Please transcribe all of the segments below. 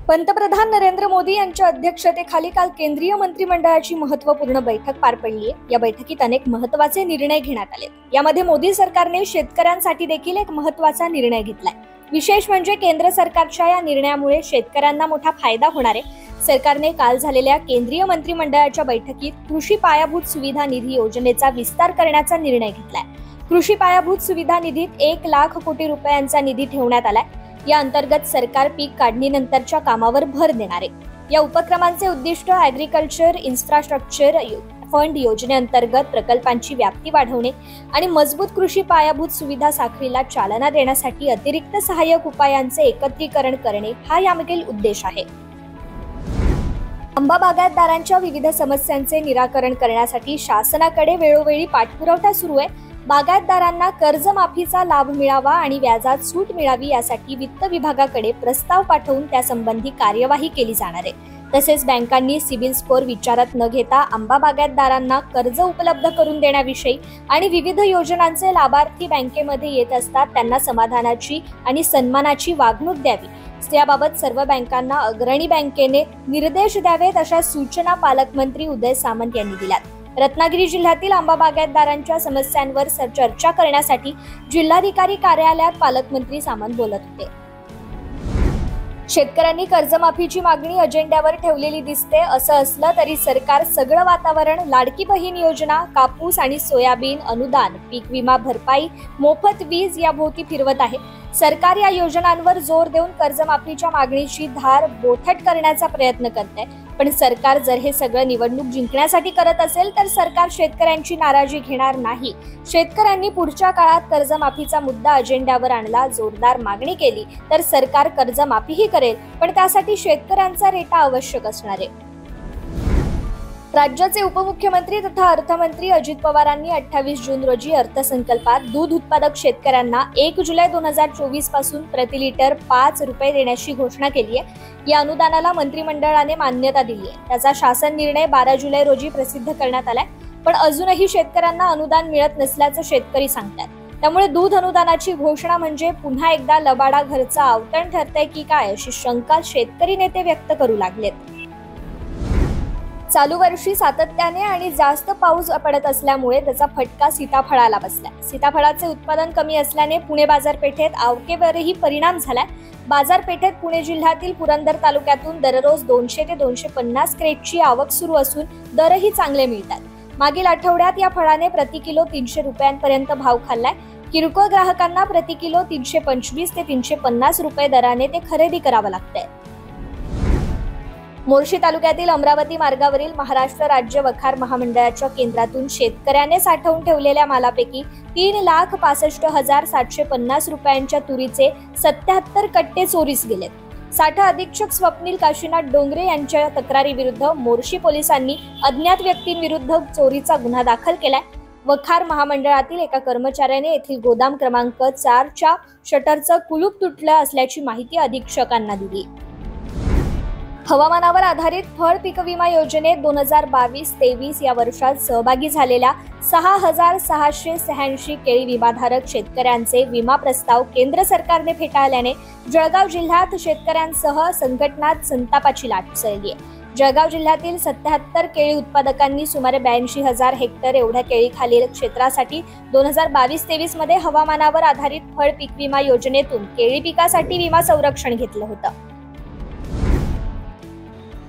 पंतप्रधान नरेंद्र मोदी यांच्या अध्यक्षतेखाली काल केंद्रीय मंत्रिमंडळाची महत्त्वपूर्ण बैठक पार पडली आहे। या बैठकीत अनेक महत्त्वाचे निर्णय घेण्यात आले। यामध्ये मोदी सरकारने शेतकऱ्यांसाठी देखील एक महत्त्वाचा निर्णय घेतलाय। विशेष म्हणजे केंद्र सरकारच्या या निर्णयामुळे शेतकऱ्यांना मोठा फायदा होणार आहे। सरकारने काल झालेल्या केंद्रीय मंत्रिमंडळाच्या बैठकीत कृषी पायाभूत सुविधा निधी योजनेचा विस्तार करण्याचा निर्णय घेतलाय। कृषी पायाभूत सुविधा निधीत 1 लाख कोटी रुपयांचा निधी ठेवण्यात आलाय। या अंतर्गत सरकार पीक काढणीनंतरच्या कामावर भर देणार आहे। या उपक्रमांचे उद्दिष्ट ॲग्रिकल्चर इन्फ्रास्ट्रक्चर फंड योजनेअंतर्गत प्रकल्पांची व्याप्ती वाढवणे आणि मजबूत कृषी पायाभूत सुविधा साखळीला चालना देण्यासाठी अतिरिक्त सहाय्यक उपायांचे एकत्रीकरण करणे हा यामागील उद्देश आहे। आंबा बागायतदारांच्या विविध समस्यांचे निराकरण करण्यासाठी शासनाकडे वेळोवेळी पाठपुरावा सुरू आहे। बागायतदारांना कर्जमाफीचा लाभ मिळावा आणि व्याजात सूट मिळावी यासाठी वित्त विभागाकडे प्रस्ताव पाठवून त्यासंबंधी कार्यवाही केली जाणार आहे। तसेच बँकांनी सिबिल स्कोअर विचारात न घेता आंबा बागायतदारांना कर्ज उपलब्ध करून देण्याविषयी आणि विविध योजनांचे लाभार्थी बँकेमध्ये येत असतात त्यांना समाधानाची आणि सन्मानाची वागणूक द्यावी याबाबत सर्व बँकांना अग्रणी बँकेने निर्देश द्यावेत अशा सूचना पालकमंत्री उदय सामंत यांनी दिल्यात। रत्नागिरी जिल्ह्यातील आंबा बागायतदारांच्या समस्यांवर चर्चा करण्यासाठी जिल्हाधिकारी कार्यालयात पालकमंत्री सामंत बोलत होते। शेतकऱ्यांनी कर्जमाफीची मागणी अजेंड्यावर ठेवलेली दिसते। असं असलं तरी सरकार सगळं वातावरण लाडकी बहीण योजना, कापूस आणि सोयाबीन अनुदान, पीक विमा भरपाई, मोफत वीज या भोवती फिरवत आहे। सरकार या योजनांवर जोर देऊन कर्जमाफीच्या मागणीची धार बोथट करण्याचा प्रयत्न करते। पण सरकार जर हे सगळं निवडणूक जिंकण्यासाठी करत असेल तर सरकार शेतकऱ्यांची नाराजी घेणार नाही। शेतकऱ्यांनी पुढच्या काळात कर्जमाफीचा मुद्दा अजेंड्यावर आणला, जोरदार मागणी केली तर सरकार कर्जमाफीही करेल, पण त्यासाठी शेतकऱ्यांचा रेटा आवश्यक असणार आहे। राज्याचे उपमुख्यमंत्री तथा अर्थमंत्री अजित पवारांनी 28 जून रोजी अर्थसंकल्पात दूध उत्पादक शेतकऱ्यांना 1 जुलै 2024 पासून प्रति लिटर 5 रुपये देण्याची घोषणा केली आहे। या अनुदानाला मंत्रिमंडळाने मान्यता दिली आहे। त्याचा शासन निर्णय 12 जुलै रोजी प्रसिद्ध करण्यात आलाय, पण अजूनही शेतकऱ्यांना अनुदान मिळत नसल्याचं शेतकरी सांगतात। त्यामुळे दूध अनुदानाची घोषणा म्हणजे पुन्हा एकदा लबाडा घरचा आवतण ठरतंय की काय अशी शंका शेतकरी नेते व्यक्त करू लागलेत। चालू वर्षी सातत्याने आणि जास्त पाऊस पडत असल्यामुळे त्याचा फटका सीताफळाला बसलाय। सीताफळाचे उत्पादन कमी असल्याने पुणे बाजारपेठेत आवकेवरही परिणाम झालाय। बाजारपेठेत पुणे जिल्ह्यातील पुरंदर तालुक्यातून दररोज 200 ते 250 क्रेटची आवक सुरू असून दरही चांगले मिळतात। मागील आठवड्यात या फळाने प्रति किलो 300 रुपयांपर्यंत भाव खाल्लाय। किरकोळ ग्राहकांना प्रति किलो 325 ते 350 रुपये दराने ते खरेदी करावं लागतंय। मोर्शी तालुक्यातील अमरावती मार्गावरील महाराष्ट्र राज्य वखार महामंडळाच्या केंद्रातून शेतकऱ्याने साठवून ठेवलेल्या मालापैकी 3,65,750 रुपयांच्या तुरीचे 77 कट्टे चोरीस गेलेत। साठा अधीक्षक स्वप्नील काशीनाथ डोंगरे यांच्या तक्रारीविरुद्ध मोर्शी पोलिसांनी अज्ञात व्यक्तींविरुद्ध चोरीचा गुन्हा दाखल केलाय। वखार महामंडळातील एका कर्मचाऱ्याने येथील गोदाम क्रमांक 4च्या शटरचं कुलूप तुटलं असल्याची माहिती अधीक्षकांना दिली। हवामानावर आधारित फळ पीक विमा योजनेत 2022-23 या वर्षात सहभागी झालेल्या 6,686 केळी विमाधारक शेतकऱ्यांचे विमा प्रस्ताव केंद्र सरकारने फेटाळल्याने जळगाव जिल्ह्यात शेतकऱ्यांसह संघटनात संतापाची लाट उसळली आहे। जळगाव जिल्ह्यातील 77 केळी उत्पादकांनी सुमारे 82,000 हेक्टर एवढ्या केळीखालील क्षेत्रासाठी 2022-23 मध्ये हवामानावर आधारित फळ पीक विमा योजनेतून केळी पिकासाठी विमा संरक्षण घेतलं होतं।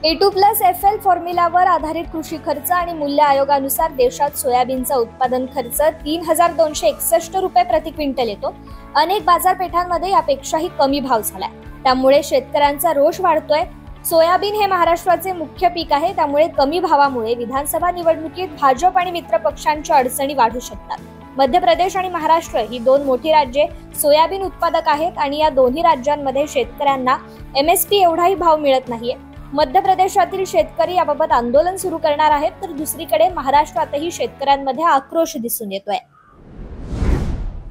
A2+FL फॉर्म्युलावर आधारित कृषी खर्च आणि मूल्य आयोगानुसार देशात सोयाबीनचा उत्पादन खर्च 3,261 रुपये प्रति क्विंटल येतो। अनेक बाजारपेठांमध्ये यापेक्षाही कमी भाव झालाय, त्यामुळे शेतकऱ्यांचा रोष वाढतोय। सोयाबीन हे महाराष्ट्राचे मुख्य पीक आहे, त्यामुळे कमी भावामुळे विधानसभा निवडणुकीत भाजप आणि मित्र पक्षांच्या अडचणी वाढू शकतात। मध्य प्रदेश आणि महाराष्ट्र ही 2 मोठी राज्ये सोयाबीन उत्पादक आहेत आणि या दोन्ही राज्यांमध्ये शेतकऱ्यांना MSP एवढाही भाव मिळत नाहीये। मध्य प्रदेशातील शेतकरी याबाबत आंदोलन सुरू करणार आहेत, तर दुसरीकडे महाराष्ट्रातही शेतकऱ्यांमध्ये आक्रोश दिसून येतोय।